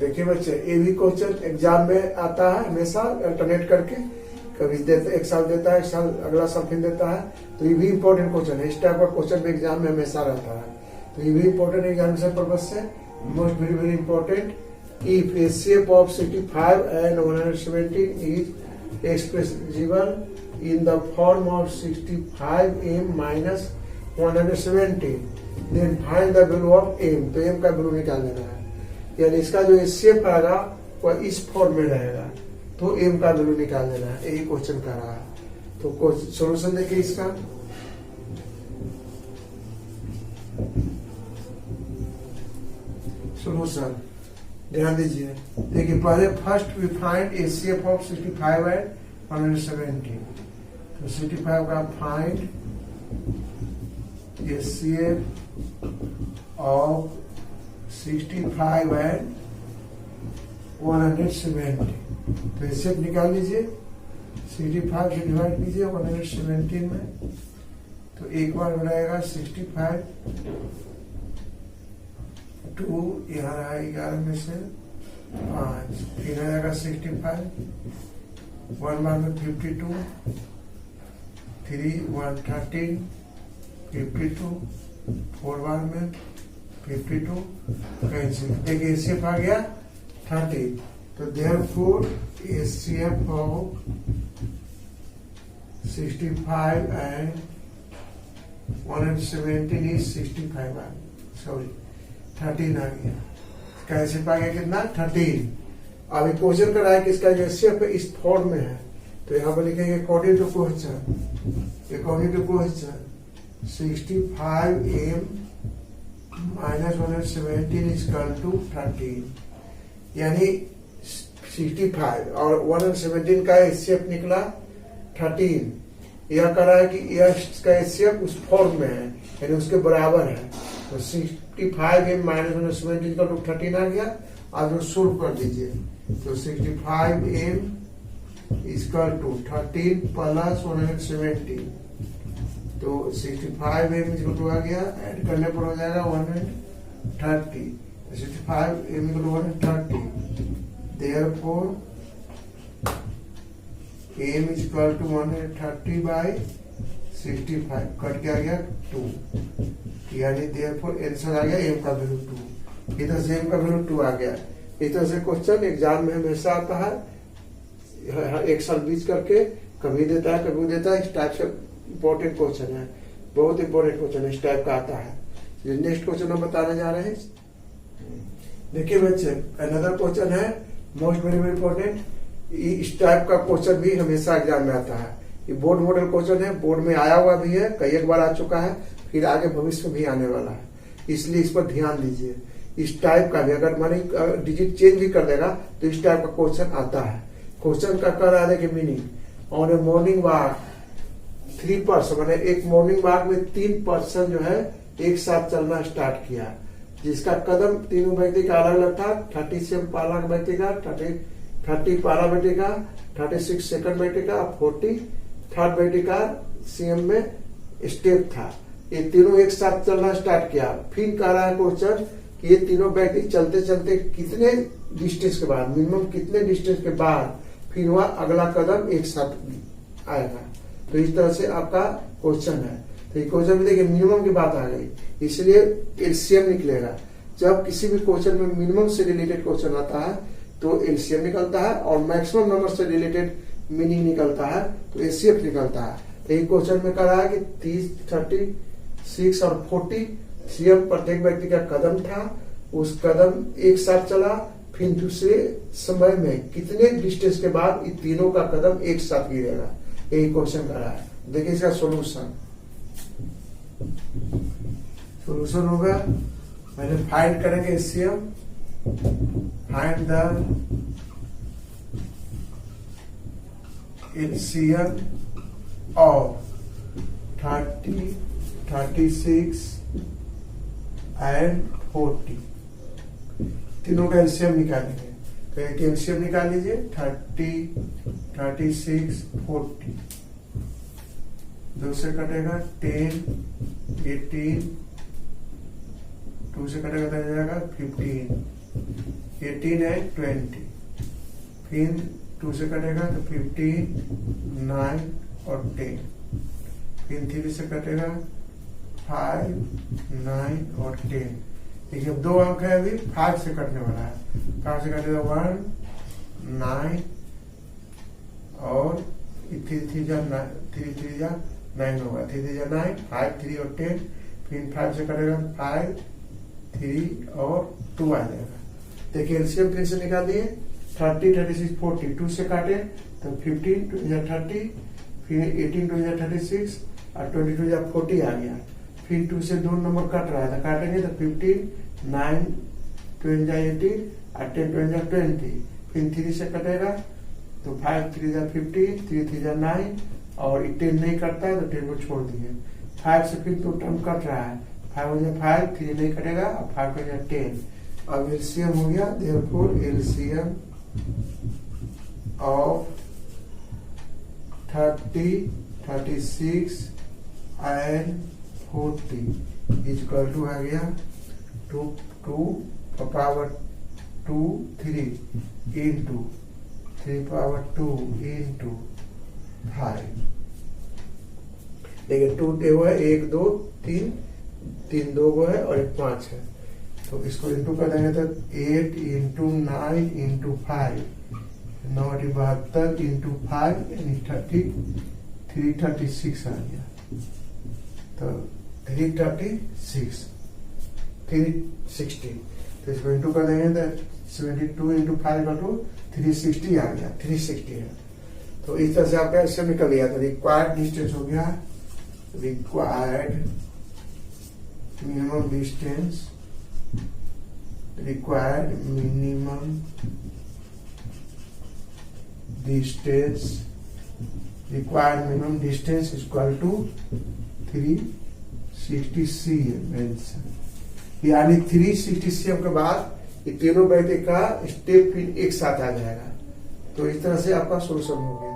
देखिए बच्चे, ये भी क्वेश्चन एग्जाम में आता है हमेशा अल्टरनेट करके, कभी देता एक साल देता है, एक साल अगला साल फिर देता है। तो ये भी इंपॉर्टेंट क्वेश्चन है, इस टाइप का क्वेश्चन भी एग्जाम में हमेशा रहता है। तो ये भी इंपॉर्टेंट एग्जामिनेशन पर्पज से most very very important. If HCF of 65 and 117 is expressible in the form of 65m minus 117, then find the value of m। तो m का वैल्यू निकाल देना है, यानी इसका जो HCF आएगा वह इस फॉर्म में रहेगा, तो m का वैल्यू निकाल देना है। यही क्वेश्चन कर रहा है। तो सोल्यूशन देखिए इसका। सोल्यूशन ध्यान दीजिए, देखिए पहले first we find HCF of 65 and 117। तो 65 का फाइंड HCF ऑफ 65 एंड 170। तो HCF निकाल लीजिए, 65 से डिवाइड कीजिए 117 में। तो एक बार बनाएगा 65 2, यहाँ रहा 11 में से 5, फिर आएगा 65, 1 बार में 52, 3 113, 52, 4 बार में 52, कैंसिल। एक HCF आ गया 30। तो therefore HCF of 65 and 117 is 65, sorry 13 आ गया। कैसे पा गया कितना 13। अभी क्वेश्चन कर रहा है कि इसका जो HCF इस फॉर्म में है, तो यहाँ पर लिखेंगे according to question, according to question 65m minus 117 is equal to 13, यानी 65 और 117 का HCF निकला 13। यह कह रहा है कि यह इसका HCF उस फॉर्म में है, यानी उसके बराबर है। तो 65m माइनस 117 का 13 आ गया। अब सोल्व कर दीजिए, तो 65m इक्वल टू 13 प्लस 117। तो 65m इक्वल टू आ गया, ऐड करने पर हो जाएगा 130। 65m equal to 130, therefore m equal to 130 by 65, cut के आ गया 2, यानी देयरफॉर आंसर आ गया m का वैल्यू 2। इधर से m का वैल्यू 2 आ गया। इस तरह से क्वेश्चन एग्जाम में हमेशा आता है, एक साल बीच करके कभी देता है कभी देता है। इस टाइप से इंपॉर्टेंट क्वेश्चन है, बहुत इंपॉर्टेंट क्वेश्चन इस टाइप का आता है। नेक्स्ट क्वेश्चन हम बताने जा रहे हैं। देखिए बच्चे, अनदर क्वेश्चन है मोस्ट वेरी वेरी इंपॉर्टेंट। इस टाइप का क्वेश्चन भी हमेशा एग्जाम में आता है। ये बोर्ड मॉडल क्वेश्चन है, बोर्ड में आया हुआ भी है, कई एक बार आ चुका है, फिर आगे भविष्य में भी आने वाला है, इसलिए इस पर ध्यान दीजिए। इस टाइप का भी अगर मानी डिजिट चेंज भी कर देगा तो इस टाइप का क्वेश्चन आता है। क्वेश्चन का कर रहा है meaning on A morning walk 3 person, मैंने एक मॉर्निंग वॉक में 3 पर्सन जो है एक साथ चलना स्टार्ट किया, जिसका कदम तीनों व्यक्ति का अलग अलग था। 37 पहला व्यक्ति का, 30 पहला व्यक्ति का, 36 सेकंड व्यक्ति का, 40 थर्ड व्यक्ति का CM में स्टेप था। ये तीनों एक साथ चलना स्टार्ट किया। फिर कह रहा है क्वेश्चन कि ये तीनों व्यक्ति चलते चलते कितने डिस्टेंस के बाद, मिनिमम कितने डिस्टेंस के बाद फिर वह अगला कदम एक साथ आएगा। तो इस तरह से आपका क्वेश्चन है। तो ये क्वेश्चन में देखिए मिनिमम की बात आ गई, इसलिए LCM निकलेगा। जब किसी भी क्वेश्चन में मिनिमम से रिलेटेड क्वेश्चन आता है तो LCM निकलता है, और मैक्सिमम नंबर से रिलेटेड मीनिंग निकलता है तो HCF निकलता है। तो ये क्वेश्चन में कह रहा है कि 30, 36 और 40 CM प्रत्येक व्यक्ति का कदम था, उस कदम एक साथ चला, फिर दूसरे समय में कितने डिस्टेंस के बाद ये तीनों का कदम एक साथ गिरेगा, यही क्वेश्चन कर रहा है। देखिए इसका सोल्यूशन होगा, पहले फाइंड करेंगे HCM, find the LCM of 30, 36 and 40, तीनों का LCM निकालेंगे। तो LCM निकाल लीजिए, 30, 36, 40, 2 से कटेगा 10, 18, 2 से कटेगा तो जाएगा 15, 18 है 20, फिर 2 से कटेगा तो 15, 9 और 10, फिर 3 से कटेगा 5, 9 और 10। देखिए अब 2 अंक है, अभी 5 से कटने वाला है। 5 से कटेगा 1, 9 और 3 जा 9 होगा, 3 जा 9, 5, 3 और 10, फिर 5 से कटेगा 5, 3 और 2 आ जाएगा। देखिए एलसीएम फिर से निकाल दिए, 30, 36, 40, 2 से काटे तो 15, 2 जा 30, फिर 18, 2 जा 36 और 22 जा 40 आ गया। फिर 2 से 2 नंबर कट रहा है तो काटेंगे तो 15, 9, 20 जा 18 और 10, 20 जा 20, फिर 3 से कटेगा तो 5, 3 जा 15, 3, 3 जा 9 और 10 नहीं कटता है तो 10 को छोड़ दिए। 5 से फिर 2 टर्म कट रहा है, 5 हो जाए 5, 3 नहीं कटेगा और 5 हो जाए 10। अब एलसीएम हो गया, therefore LCM of 30, 36 and 40 equal to आ गया 2 पावर 2 3 इंटू 3 पावर 2 इंटू 5। देखिए 2 टेबल है, 1 2 3 2 को है और 1 5 है, तो इसको इंटू कर देंगे तो 8 इंटू 9 इंटू 5, 9 72 इंटू 5 यानी 336 आ गया। तो 360, तो इसको इंटू कर देंगे तो 72 इंटू 5 का 360 आ गया, 360 है। तो इस तरह से आपका इससे निकल गया। तो रिक्वायर्ड डिस्टेंस हो गया, required minimum distance, required minimum distance, required minimum distance is equal to 360 cm। यानी 360 cm के बाद ये तीनों बैठे का स्टेप फिर एक साथ आ जाएगा। तो इस तरह से आपका सोल्यूशन हो गया।